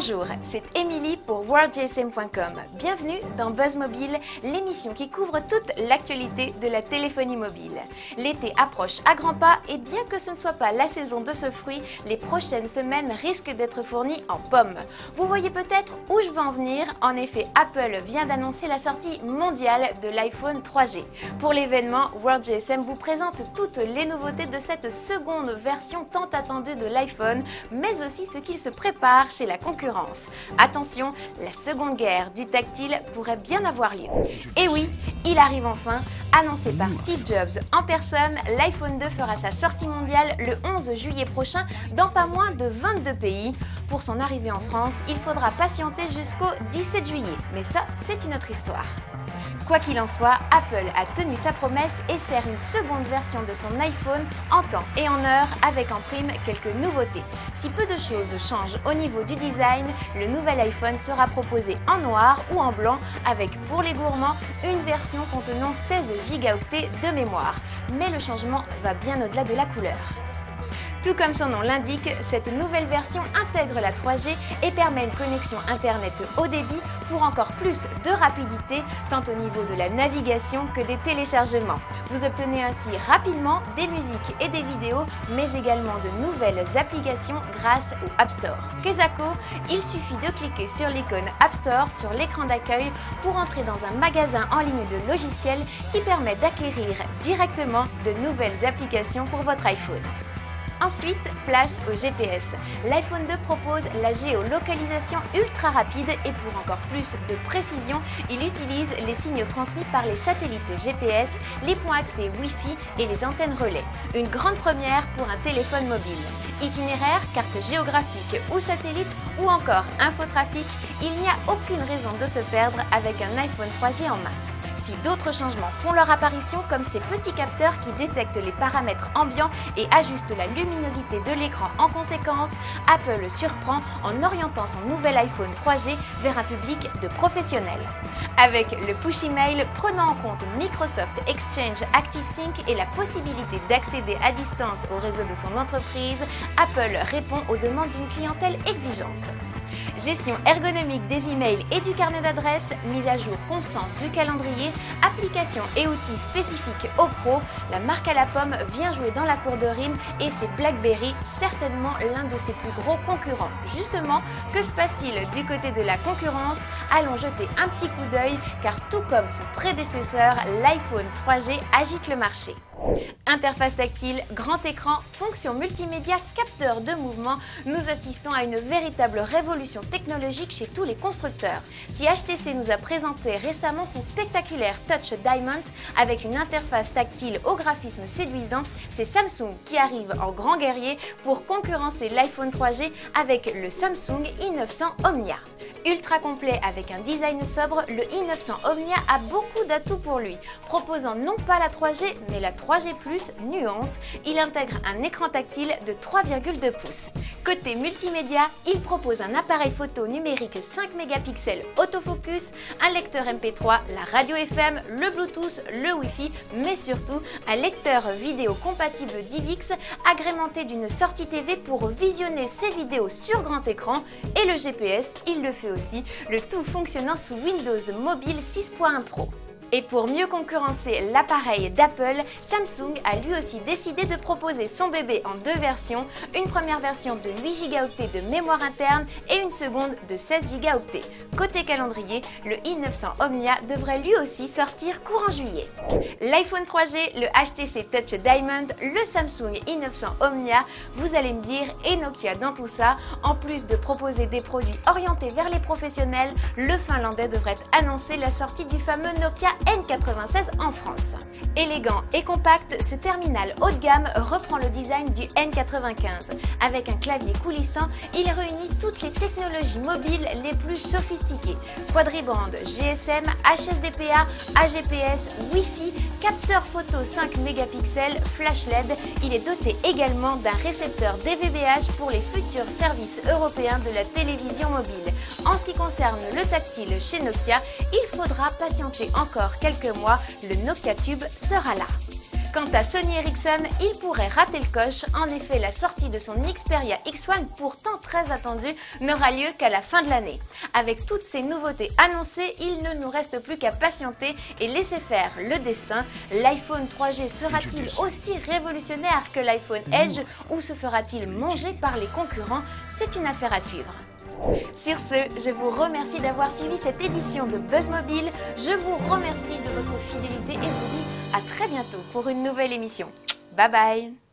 Bonjour, c'est Émilie pour worldgsm.com. Bienvenue dans Buzz Mobile, l'émission qui couvre toute l'actualité de la téléphonie mobile. L'été approche à grands pas et bien que ce ne soit pas la saison de ce fruit, les prochaines semaines risquent d'être fournies en pommes. Vous voyez peut-être où je veux en venir. En effet, Apple vient d'annoncer la sortie mondiale de l'iPhone 3G. Pour l'événement, WorldGSM vous présente toutes les nouveautés de cette seconde version tant attendue de l'iPhone, mais aussi ce qu'il se prépare chez la concurrence. Attention, la seconde guerre du tactile pourrait bien avoir lieu. Et oui, il arrive enfin. Annoncé par Steve Jobs en personne, l'iPhone 2 fera sa sortie mondiale le 11 juillet prochain dans pas moins de 22 pays. Pour son arrivée en France, il faudra patienter jusqu'au 17 juillet. Mais ça, c'est une autre histoire. Quoi qu'il en soit, Apple a tenu sa promesse et sert une seconde version de son iPhone en temps et en heure avec en prime quelques nouveautés. Si peu de choses changent au niveau du design, le nouvel iPhone sera proposé en noir ou en blanc avec, pour les gourmands, une version contenant 16 Go de mémoire. Mais le changement va bien au-delà de la couleur. Tout comme son nom l'indique, cette nouvelle version intègre la 3G et permet une connexion Internet haut débit pour encore plus de rapidité, tant au niveau de la navigation que des téléchargements. Vous obtenez ainsi rapidement des musiques et des vidéos, mais également de nouvelles applications grâce au App Store. Quesaco, il suffit de cliquer sur l'icône App Store sur l'écran d'accueil pour entrer dans un magasin en ligne de logiciels qui permet d'acquérir directement de nouvelles applications pour votre iPhone. Ensuite, place au GPS. L'iPhone 2 propose la géolocalisation ultra rapide et pour encore plus de précision, il utilise les signaux transmis par les satellites GPS, les points accès Wi-Fi et les antennes relais. Une grande première pour un téléphone mobile. Itinéraire, carte géographique ou satellite ou encore infotrafic, il n'y a aucune raison de se perdre avec un iPhone 3G en main. Si d'autres changements font leur apparition comme ces petits capteurs qui détectent les paramètres ambiants et ajustent la luminosité de l'écran en conséquence, Apple surprend en orientant son nouvel iPhone 3G vers un public de professionnels. Avec le push email prenant en compte Microsoft Exchange ActiveSync et la possibilité d'accéder à distance au réseau de son entreprise, Apple répond aux demandes d'une clientèle exigeante. Gestion ergonomique des emails et du carnet d'adresses, mise à jour constante du calendrier, applications et outils spécifiques aux pros, la marque à la pomme vient jouer dans la cour de rime et c'est BlackBerry, certainement l'un de ses plus gros concurrents. Justement, que se passe-t-il du côté de la concurrence? Allons jeter un petit coup d'œil car tout comme son prédécesseur, l'iPhone 3G agite le marché. Interface tactile, grand écran, fonction multimédia, capteur de mouvement, nous assistons à une véritable révolution technologique chez tous les constructeurs. Si HTC nous a présenté récemment son spectaculaire Touch Diamond avec une interface tactile au graphisme séduisant, c'est Samsung qui arrive en grand guerrier pour concurrencer l'iPhone 3G avec le Samsung i900 Omnia. Ultra complet avec un design sobre, le i900 Omnia a beaucoup d'atouts pour lui. Proposant non pas la 3G, mais la 3G+, nuance, il intègre un écran tactile de 3,2 pouces. Côté multimédia, il propose un appareil photo numérique 5 mégapixels autofocus, un lecteur MP3, la radio FM, le Bluetooth, le Wi-Fi, mais surtout un lecteur vidéo compatible DivX agrémenté d'une sortie TV pour visionner ses vidéos sur grand écran et le GPS, il le fait aussi, le tout fonctionnant sous Windows Mobile 6.1 Pro. Et pour mieux concurrencer l'appareil d'Apple, Samsung a lui aussi décidé de proposer son bébé en deux versions, une première version de 8 Go de mémoire interne et une seconde de 16 Go. Côté calendrier, le i900 Omnia devrait lui aussi sortir courant juillet. L'iPhone 3G, le HTC Touch Diamond, le Samsung i900 Omnia, vous allez me dire, et Nokia dans tout ça, en plus de proposer des produits orientés vers les professionnels, le Finlandais devrait annoncer la sortie du fameux Nokia N96 en France. Élégant et compact, ce terminal haut de gamme reprend le design du N95. Avec un clavier coulissant, il réunit toutes les technologies mobiles les plus sophistiquées. Quadriband, GSM, HSDPA, AGPS, Wi-Fi, capteur photo 5 mégapixels, flash LED. Il est doté également d'un récepteur DVB-H pour les futurs services européens de la télévision mobile. En ce qui concerne le tactile chez Nokia, il faudra patienter encore quelques mois, le Nokia Tube sera là. Quant à Sony Ericsson, il pourrait rater le coche. En effet, la sortie de son Xperia X1, pourtant très attendue, n'aura lieu qu'à la fin de l'année. Avec toutes ces nouveautés annoncées, il ne nous reste plus qu'à patienter et laisser faire le destin. L'iPhone 3G sera-t-il aussi révolutionnaire que l'iPhone Edge ou se fera-t-il manger par les concurrents? C'est une affaire à suivre. Sur ce, je vous remercie d'avoir suivi cette édition de Buzz Mobile. Je vous remercie de votre fidélité et vous dis à très bientôt pour une nouvelle émission. Bye bye!